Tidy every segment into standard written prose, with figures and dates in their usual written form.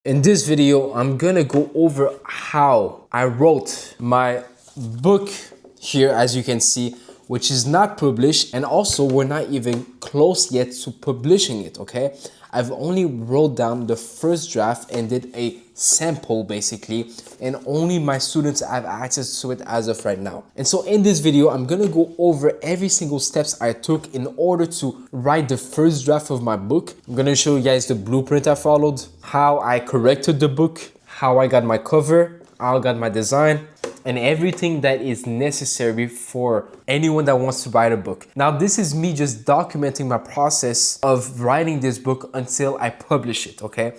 In this video, I'm gonna go over how I wrote my book here, as you can see, which is not published, and also we're not even close yet to publishing it, okay? I've only wrote down the first draft and did a sample basically, and only my students have access to it as of right now. And so in this video, I'm gonna go over every single steps I took in order to write the first draft of my book. I'm gonna show you guys the blueprint I followed, how I corrected the book, how I got my cover, how I got my design, and everything that is necessary for anyone that wants to write a book. Now, this is me just documenting my process of writing this book until I publish it, okay?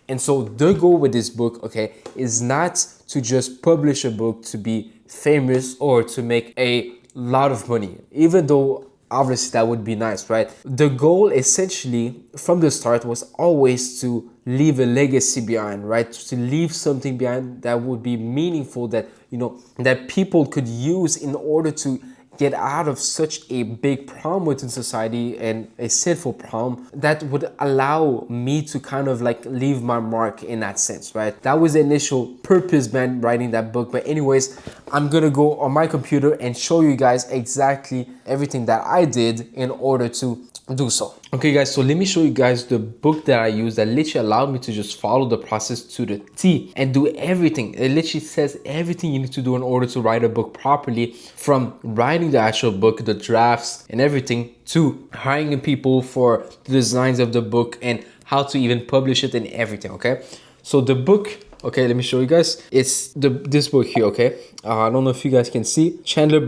And so the goal with this book, okay, is not to just publish a book to be famous or to make a lot of money, even though obviously that would be nice, right? The goal essentially from the start was always to leave a legacy behind, right? To leave something behind that would be meaningful, that, you know, that people could use in order to get out of such a big problem within society, and a sinful problem that would allow me to kind of like leave my mark in that sense, right? That was the initial purpose behind writing that book. But anyways, I'm gonna go on my computer and show you guys exactly everything that I did in order to do so. Okay guys, so let me show you guys the book that I used that literally allowed me to just follow the process to the T and do everything. It literally says everything you need to do in order to write a book properly, from writing the actual book, the drafts and everything, to hiring people for the designs of the book and how to even publish it and everything, okay? So the book, okay, let me show you guys. It's this book here, okay? I don't know if you guys can see. Chandler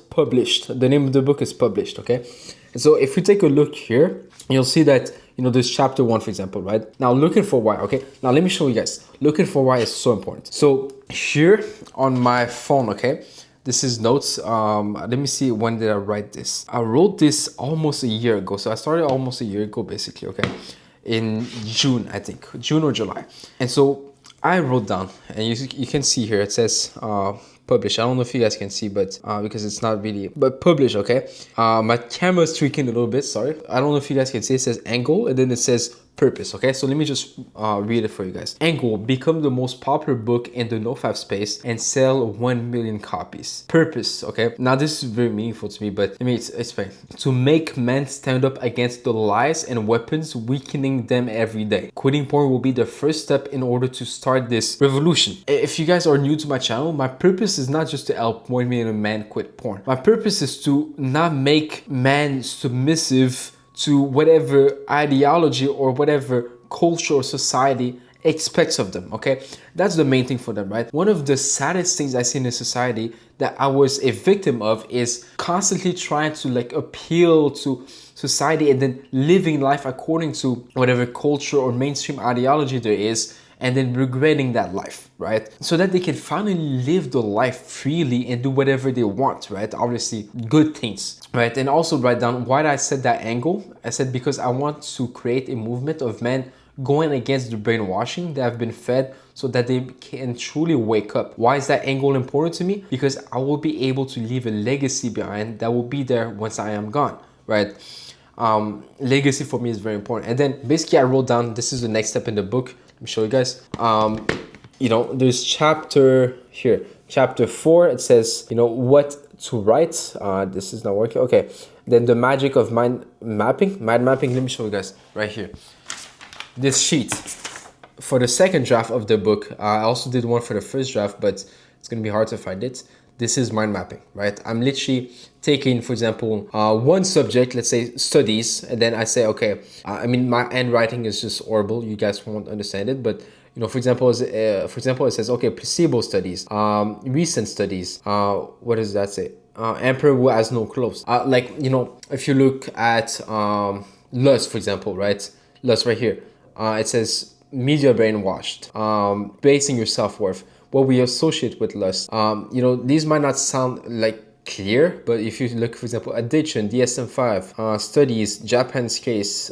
published. The name of the book is published, okay? And so if you take a look here, you'll see that, you know, there's chapter 1, for example, right? Now looking for why, okay? Now let me show you guys. Looking for why is so important. So here on my phone, okay, this is notes. Let me see, when did I write this? I wrote this almost a year ago. So I started almost a year ago, basically, okay? In June, I think, June or July. And so I wrote down, and you can see here, it says publish. I don't know if you guys can see, but because it's not really, but publish, okay? My camera is tweaking a little bit, sorry. I don't know if you guys can see, it says angle, and then it says purpose, okay? So let me just read it for you guys. Angle, become the most popular book in the NoFap space and sell 1 million copies. Purpose, okay? Now this is very meaningful to me, but let me explain. To make men stand up against the lies and weapons weakening them every day. Quitting porn will be the first step in order to start this revolution. If you guys are new to my channel, my purpose is not just to help 1 million men quit porn. My purpose is to not make men submissive to whatever ideology or whatever culture or society expects of them, okay? That's the main thing for them, right? One of the saddest things I see in a society that I was a victim of is constantly trying to like appeal to society and then living life according to whatever culture or mainstream ideology there is, and then regretting that life, right? So that they can finally live the life freely and do whatever they want, right? Obviously, good things, right? And also write down why I said that angle. I said because I want to create a movement of men going against the brainwashing that have been fed so that they can truly wake up. Why is that angle important to me? Because I will be able to leave a legacy behind that will be there once I am gone, right? Legacy for me is very important. And then basically I wrote down, this is the next step in the book. Let me show you guys. You know, there's chapter here, chapter 4. It says, you know, what to write. This is not working. Okay. Then the magic of mind mapping. Let me show you guys right here. This sheet for the second draft of the book. I also did one for the first draft, but it's gonna be hard to find it. This is mind mapping, right? I'm literally taking, for example, one subject, let's say studies, and then I say, okay, I mean, my handwriting is just horrible. You guys won't understand it, but you know, for example, it says, okay, placebo studies, recent studies. What does that say? Emperor who has no clothes. Like, you know, if you look at lust, for example, right? Lust right here. It says media brainwashed, basing your self-worth, what we associate with lust. You know, these might not sound like clear, but if you look, for example, addiction, DSM-5, studies, Japan's case,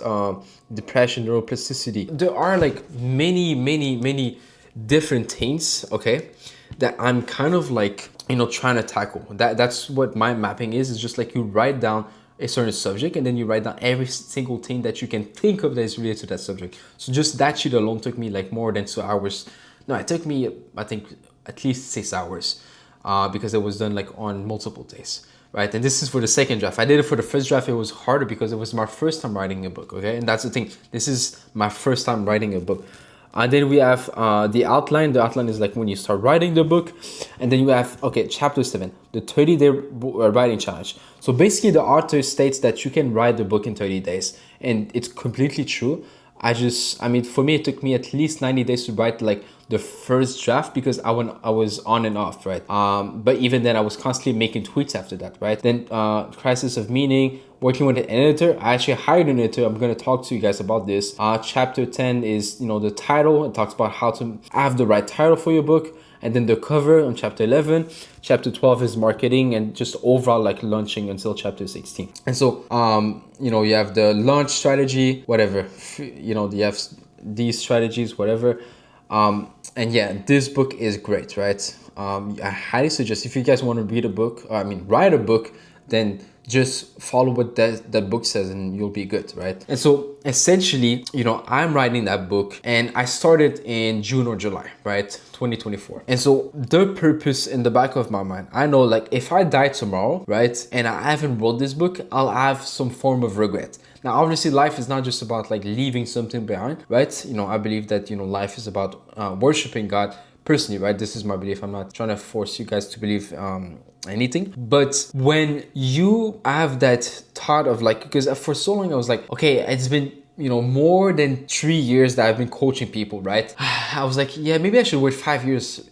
depression, neuroplasticity, there are like many different things, okay, that I'm kind of like, you know, trying to tackle. That's what mind mapping is. It's just like you write down a certain subject, and then you write down every single thing that you can think of that is related to that subject. So just that sheet alone took me like more than 2 hours. No, it took me, I think, at least 6 hours, because it was done like on multiple days, right? And this is for the second draft. I did it for the first draft. It was harder because it was my first time writing a book, okay? And that's the thing. This is my first time writing a book. And then we have the outline. The outline is like when you start writing the book. And then you have, okay, chapter 7, the 30-day writing challenge. So basically the author states that you can write the book in 30 days. And it's completely true. I mean, for me, it took me at least 90 days to write like the first draft because I was on and off, right? But even then I was constantly making tweaks after that, right? Then crisis of meaning, working with an editor. I actually hired an editor. I'm going to talk to you guys about this. Chapter 10 is, the title. It talks about how to have the right title for your book. And then the cover on chapter 11. Chapter 12 is marketing and just overall like launching until chapter 16. And so, you have the launch strategy, whatever, you have these strategies, whatever. And yeah, this book is great, right? I highly suggest if you guys want to read a book, write a book, then just follow what that book says and you'll be good, right? And so essentially, I'm writing that book and I started in June or July, right? 2024. And so the purpose in the back of my mind, I know like if I die tomorrow, right? And I haven't wrote this book, I'll have some form of regret. Now, obviously, life is not just about like leaving something behind, right? I believe that, life is about worshiping God personally, right? This is my belief. I'm not trying to force you guys to believe anything. But when you have that thought of like, because for so long I was like, okay, it's been, more than 3 years that I've been coaching people, right? I was like, yeah, maybe I should wait 5 years,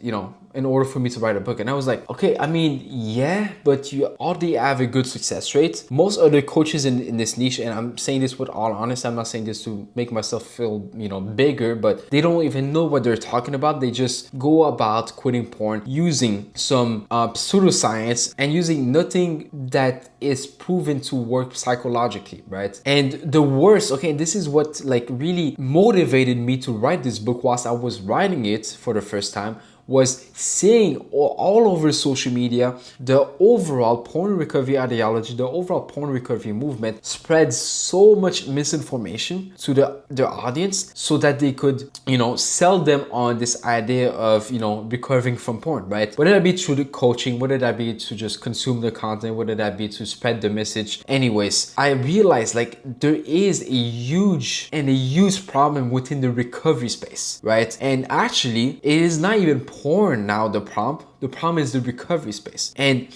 in order for me to write a book. And I was like, okay, yeah, but you already have a good success rate. Most other coaches in this niche, and I'm saying this with all honesty, I'm not saying this to make myself feel, bigger, but they don't even know what they're talking about. They just go about quitting porn using some pseudoscience and using nothing that is proven to work psychologically, right? And the worst, okay, this is what like really motivated me to write this book whilst I was writing it for the first time, was seeing all over social media the overall porn recovery ideology, the overall porn recovery movement spread so much misinformation to the audience so that they could, sell them on this idea of, recovering from porn, right? Whether that be through the coaching, whether that be to just consume the content, whether that be to spread the message. Anyways, I realized like there is a huge problem within the recovery space, right? And actually, it is not even porn now the problem. The problem is the recovery space. And,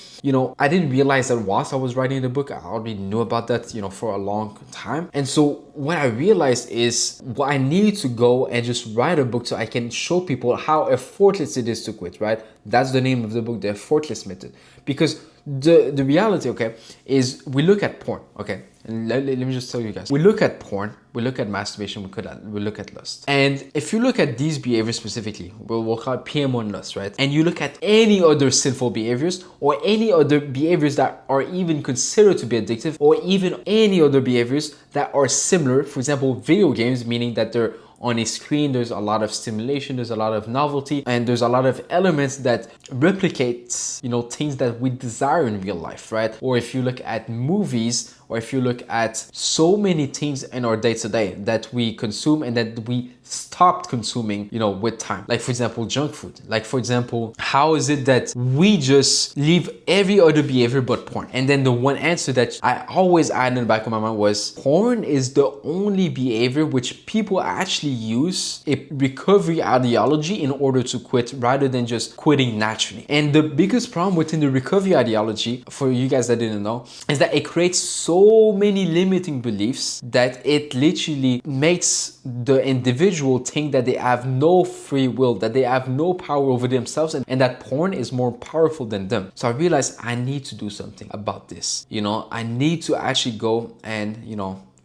I didn't realize that whilst I was writing the book, I already knew about that, for a long time. And so what I realized is I need to go and just write a book so I can show people how effortless it is to quit, right? That's the name of the book, The Effortless Method. Because the reality, okay, is we look at porn, okay? And let me just tell you guys. We look at porn, we look at masturbation, we look at lust. And if you look at these behaviors specifically, we'll call it PM1 lust, right? And you look at any other sinful behaviors or any other behaviors that are even considered to be addictive or even any other behaviors that are similar, for example, video games, meaning that they're on a screen, there's a lot of stimulation, there's a lot of novelty, and there's a lot of elements that replicate, things that we desire in real life, right? Or if you look at movies, or if you look at so many things in our day-to-day that we consume and that we stopped consuming, with time. Like for example, junk food. Like for example, how is it that we just leave every other behavior but porn? And then the one answer that I always had in the back of my mind was porn is the only behavior which people actually use a recovery ideology in order to quit rather than just quitting naturally. And the biggest problem within the recovery ideology, for you guys that didn't know, is that it creates so many limiting beliefs that it literally makes the individual think that they have no free will, that they have no power over themselves, and that porn is more powerful than them. So I realized I need to do something about this. I need to actually go and,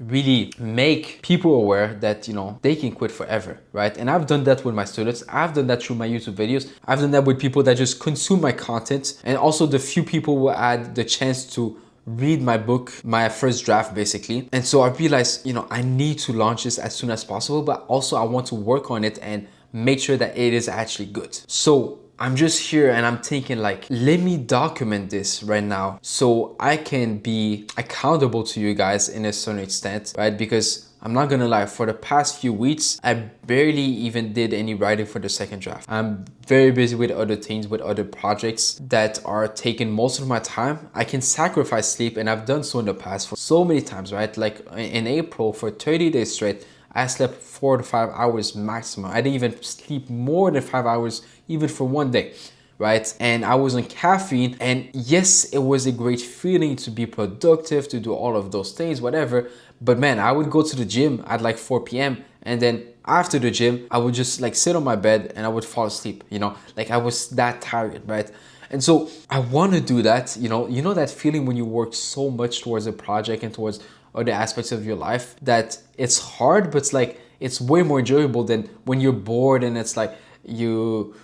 really make people aware that, they can quit forever, right? And I've done that with my students. I've done that through my YouTube videos. I've done that with people that just consume my content. And also the few people who had the chance to read my book, my first draft basically. And so I realized, I need to launch this as soon as possible, but also I want to work on it and make sure that it is actually good. So I'm just here and I'm thinking like, let me document this right now so I can be accountable to you guys in a certain extent, right? Because I'm not gonna lie, for the past few weeks, I barely even did any writing for the second draft. I'm very busy with other things, with other projects that are taking most of my time. I can sacrifice sleep, and I've done so in the past for so many times, right? Like in April, for 30 days straight, I slept 4 to 5 hours maximum. I didn't even sleep more than 5 hours, even for one day, right? And I was on caffeine, and yes, it was a great feeling to be productive, to do all of those things, whatever. But man, I would go to the gym at like 4 p.m. and then after the gym, I would just like sit on my bed and I would fall asleep, you know, like I was that tired, right? And so I want to do that, you know that feeling when you work so much towards a project and towards other aspects of your life that it's hard, but it's like it's way more enjoyable than when you're bored and it's like you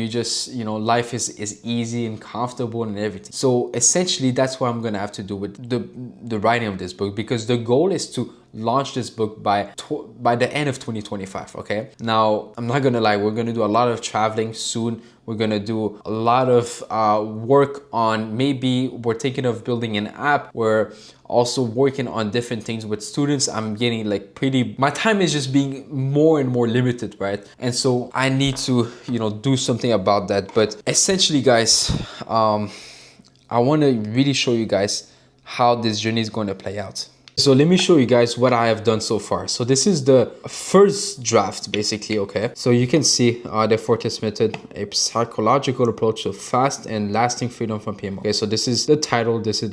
just, life is easy and comfortable and everything. So essentially that's what I'm gonna have to do with the writing of this book, because the goal is to launch this book by the end of 2025. Okay, now I'm not gonna lie, we're gonna do a lot of traveling soon. We're gonna do a lot of work on, maybe we're thinking of building an app. We're also working on different things with students. I'm getting like my time is just being more and more limited, right? And so I need to, do something about that. But essentially guys, I want to really show you guys how this journey is going to play out. So let me show you guys what I have done so far. So this is the first draft basically, okay? So you can see the Fortress Method, a psychological approach to fast and lasting freedom from PMO. Okay, so this is the title, this is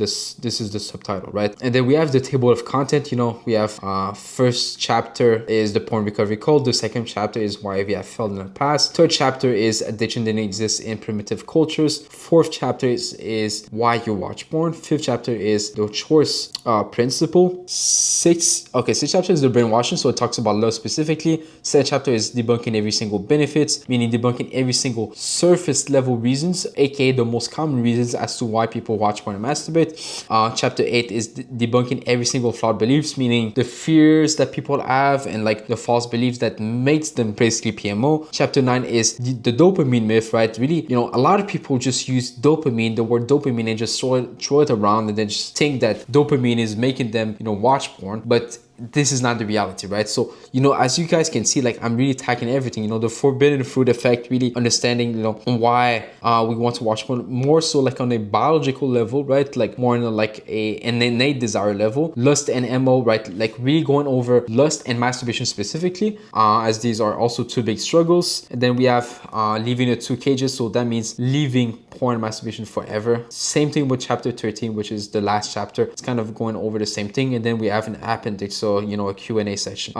the subtitle, right? And then we have the table of content. We have first chapter is the porn recovery code. The second chapter is why we have failed in the past. Third chapter is addiction didn't exist in primitive cultures. Fourth chapter is why you watch porn. Fifth chapter is the choice principle. Sixth chapter is the brainwashing, so it talks about love specifically. Seventh chapter is debunking every single benefits, meaning debunking every single surface level reasons, aka the most common reasons as to why people watch porn and masturbate. Chapter 8 is debunking every single flawed beliefs, meaning the fears that people have and like the false beliefs that makes them basically PMO. Chapter 9 is the dopamine myth, right? Really, a lot of people just use dopamine, the word dopamine, and just throw it around and then just think that dopamine is making them watch porn, but this is not the reality, right? So, as you guys can see, like I'm really attacking everything, the forbidden fruit effect, really understanding, why we want to watch porn, more so like on a biological level, right? Like more on like an innate desire level. Lust and MO, right? Like really going over lust and masturbation specifically, as these are also two big struggles. And then we have leaving the two cages, so that means leaving porn and masturbation forever. Same thing with chapter 13, which is the last chapter. It's kind of going over the same thing. And then we have an appendix, so a Q&A section,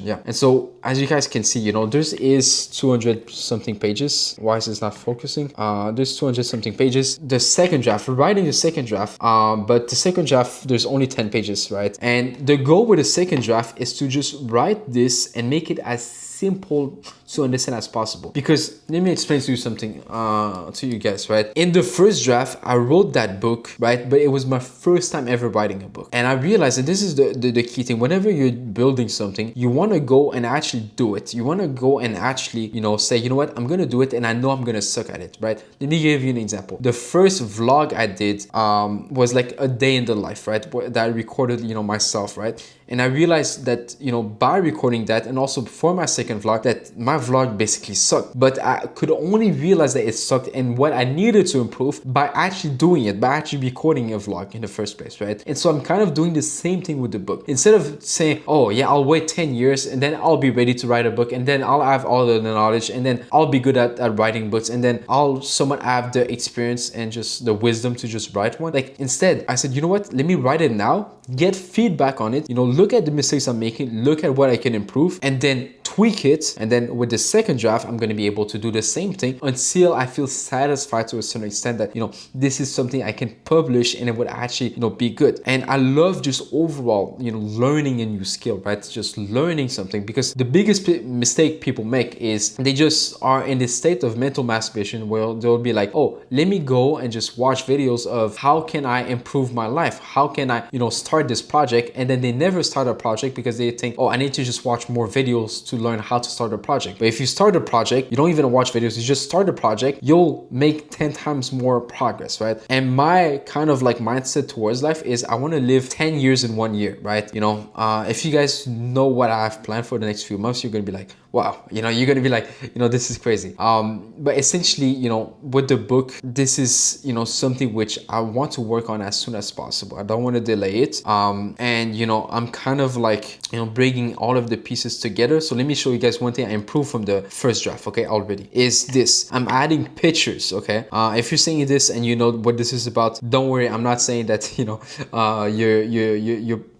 yeah. And so as you guys can see, this is 200 something pages. Why is this not focusing? There's 200 something pages. The second draft, we're writing the second draft, but the second draft, there's only 10 pages, right? And the goal with the second draft is to just write this and make it as simple to understand as possible. Because let me explain to you something, to you guys, right? In the first draft, I wrote that book, right? But it was my first time ever writing a book. And I realized that this is the key thing. Whenever you're building something, you want to go and actually do it. You want to go and actually, say, you know what, I'm going to do it and I know I'm going to suck at it, right? Let me give you an example. The first vlog I did was like a day in the life, right? That I recorded, myself, right? And I realized that, by recording that and also before my second vlog, that my vlog basically sucked. But I could only realize that it sucked and what I needed to improve by actually doing it, by actually recording a vlog in the first place, right? And so I'm kind of doing the same thing with the book. Instead of saying, oh yeah, I'll wait 10 years and then I'll be ready to write a book and then I'll have all the knowledge and then I'll be good at writing books and then I'll somewhat have the experience and just the wisdom to just write one. Like instead, I said, you know what, let me write it now, get feedback on it, look at the mistakes I'm making, look at what I can improve, and then tweak it. And then with the second draft, I'm going to be able to do the same thing until I feel satisfied to a certain extent that, this is something I can publish and it would actually, be good. And I love just overall, learning a new skill, right? Just learning something, because the biggest mistake people make is they just are in this state of mental masturbation where they'll be like, oh, let me go and just watch videos of how can I improve my life? How can I, start this project? And then they never start a project because they think, oh, I need to just watch more videos to learn how to start a project. But if you start a project, you don't even watch videos, you just start a project, you'll make 10 times more progress, right? And my kind of like mindset towards life is I want to live 10 years in 1 year, right? You know, if you guys know what I have planned for the next few months, you're going to be like, wow, you know, you're going to be like, you know, this is crazy. But essentially, you know, with the book, this is, you know, something which I want to work on as soon as possible. I don't want to delay it. And, you know, I'm kind of like, you know, bringing all of the pieces together. So let me show you guys one thing I improved from the first draft, okay, already, is this. I'm adding pictures, okay? If you're seeing this and you know what this is about, don't worry, I'm not saying that, you know,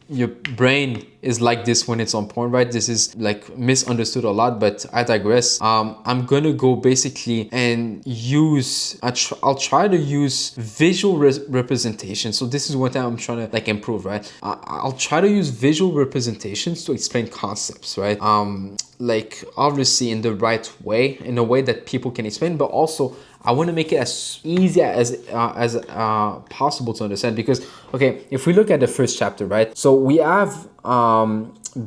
your brain is like this when it's on porn, right? This is like misunderstood a lot, but I digress. I'm gonna go basically and use, I'll try to use visual representation. So this is one thing I'm trying to like improve, right? I'll try to use visual representations to explain concepts, right? Like obviously in the right way, in a way that people can explain, but also I want to make it as easy as possible to understand. Because, okay, if we look at the first chapter, right? So we have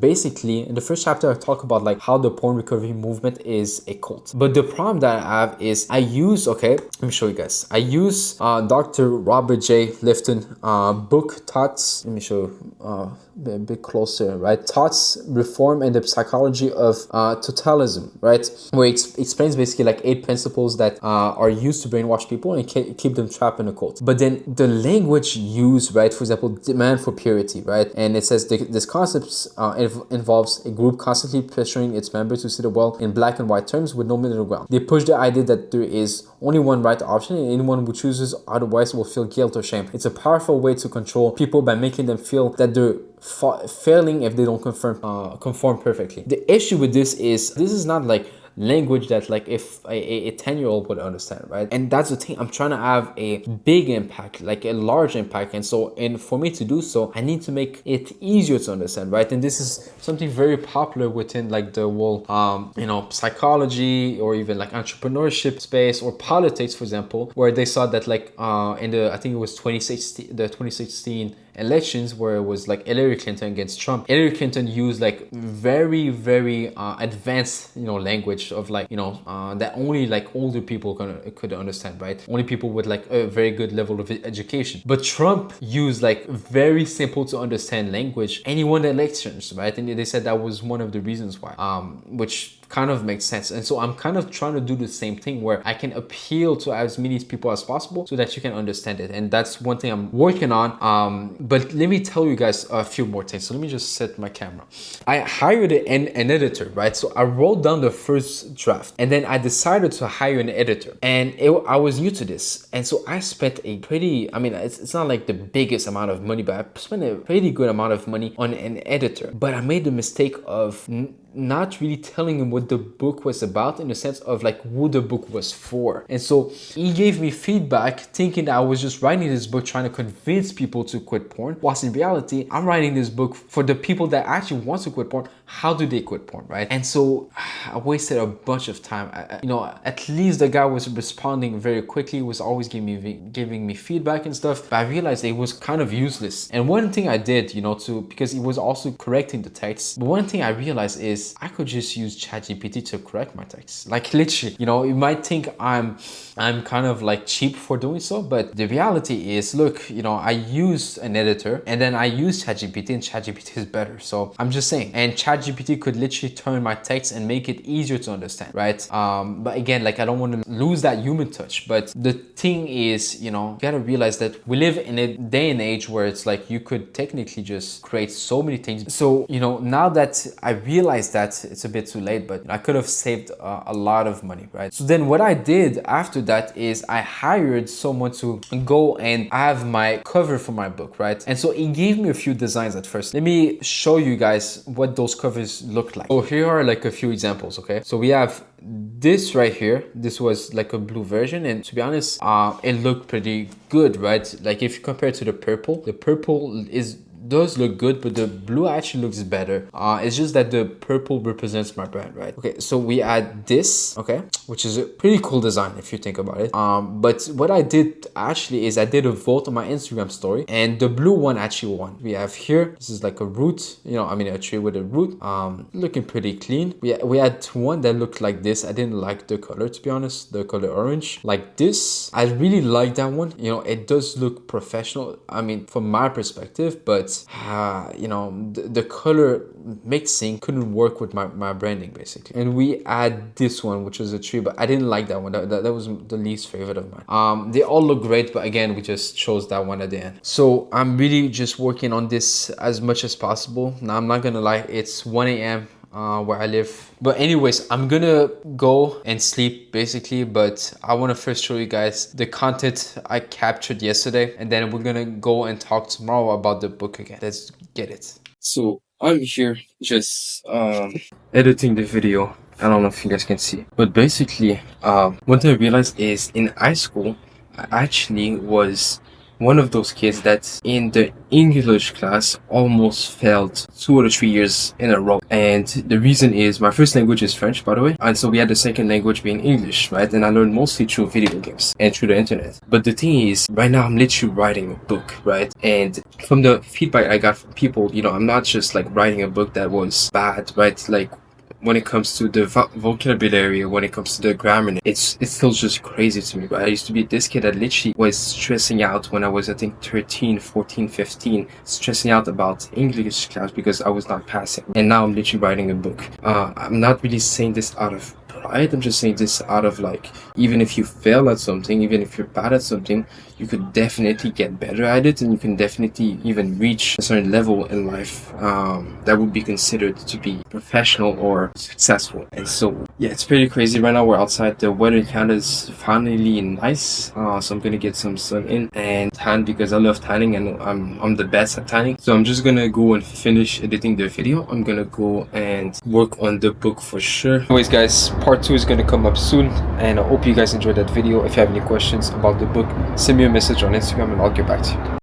basically in the first chapter I talk about like how the porn recovery movement is a cult. But the problem that I have is I use, okay, let me show you guys. I use Dr. Robert J. Lifton book Thoughts. Let me show you a bit closer, right? Thoughts, Reform, and the Psychology of Totalism, right? Where it explains basically like 8 principles that are used to brainwash people and keep them trapped in a cult. But then the language used, right? For example, demand for purity, right? And it says this concept involves a group constantly pressuring its members to see the world in black and white terms with no middle ground. They push the idea that there is only one right option and anyone who chooses otherwise will feel guilt or shame. It's a powerful way to control people by making them feel that they're failing if they don't conform perfectly. The issue with this is not like language that like if a 10-year-old would understand, right? And that's the thing, I'm trying to have a big impact, like a large impact, and for me to do so, I need to make it easier to understand, right? And this is something very popular within like the whole you know, psychology or even like entrepreneurship space or politics, for example, where they saw that like in the, I think it was 2016 elections, where it was like Hillary Clinton against Trump. Hillary Clinton used like very advanced, you know, language of like, you know, that only like older people could understand, right? Only people with like a very good level of education. But Trump used like very simple to understand language and he won the elections, right? And they said that was one of the reasons why, which kind of makes sense. And so I'm kind of trying to do the same thing where I can appeal to as many people as possible so that you can understand it. And that's one thing I'm working on. But let me tell you guys a few more things. So let me just set my camera. I hired an editor, right? So I wrote down the first draft and then I decided to hire an editor. And I was new to this. And so I spent a pretty, I mean, it's not like the biggest amount of money, but I spent a pretty good amount of money on an editor. But I made the mistake of not really telling him what the book was about, in the sense of like who the book was for. And so he gave me feedback thinking that I was just writing this book trying to convince people to quit porn, whilst in reality I'm writing this book for the people that actually want to quit porn. How do they quit porn, right? And so I wasted a bunch of time. You know, at least the guy was responding very quickly, was always giving me feedback and stuff, but I realized it was kind of useless. And one thing I did, you know, because he was also correcting the text, but one thing I realized is I could just use ChatGPT to correct my text. Like literally, you know, you might think I'm kind of like cheap for doing so, but the reality is, look, you know, I used an editor and then I used ChatGPT and ChatGPT is better. So I'm just saying, and ChatGPT could literally turn my text and make it easier to understand, right? But again, like I don't want to lose that human touch. But the thing is, you know, you gotta realize that we live in a day and age where it's like you could technically just create so many things. So, you know, now that I realize that, it's a bit too late, but I could have saved a lot of money, right? So then what I did after that is I hired someone to go and have my cover for my book, right? And so he gave me a few designs at first. Let me show you guys what those covers look like. So here are like a few examples, okay? So we have this right here. This was like a blue version, and to be honest, it looked pretty good, right? Like if you compare it to the purple is does look good, but the blue actually looks better. It's just that the purple represents my brand, right? Okay, so we add this, okay, which is a pretty cool design if you think about it. But what I did actually is I did a vote on my Instagram story, and the blue one actually won. We have here, this is like a root, you know, I mean a tree with a root, looking pretty clean. We had one that looked like this. I didn't like the color, to be honest, the color orange. Like this, I really like that one. You know, it does look professional, I mean, from my perspective, but you know, the color mixing couldn't work with my branding basically. And we add this one, which is a tree, but I didn't like that one. That was the least favorite of mine. They all look great, but again, we just chose that one at the end. So I'm really just working on this as much as possible. Now, I'm not gonna lie, it's 1 a.m. Where I live. But anyways, I'm gonna go and sleep basically, but I want to first show you guys the content I captured yesterday, and then we're gonna go and talk tomorrow about the book again. Let's get it. So I'm here just editing the video. I don't know if you guys can see, but basically one thing I realized is in high school I actually was one of those kids that in the English class almost failed 2 or 3 years in a row. And the reason is my first language is French, by the way. And so we had the second language being English, right? And I learned mostly through video games and through the internet. But the thing is, right now I'm literally writing a book, right? And from the feedback I got from people, you know, I'm not just like writing a book that was bad, right? Like, when it comes to the vocabulary, when it comes to the grammar, it's still just crazy to me. But I used to be this kid that literally was stressing out when I was, I think, 13, 14, 15, stressing out about English class because I was not passing. And now I'm literally writing a book. I'm not really saying this out of pride. I'm just saying this out of like, even if you fail at something, even if you're bad at something, you could definitely get better at it, and you can definitely even reach a certain level in life that would be considered to be professional or successful. And so yeah, it's pretty crazy. Right now we're outside. The weather in Canada is finally nice, so I'm gonna get some sun in and tan because I love tanning, and I'm the best at tanning. So I'm just gonna go and finish editing the video. I'm gonna go and work on the book for sure. Anyways guys, part 2 is gonna come up soon, and I hope you guys enjoyed that video. If you have any questions about the book, send me a message on Instagram and I'll get back to you.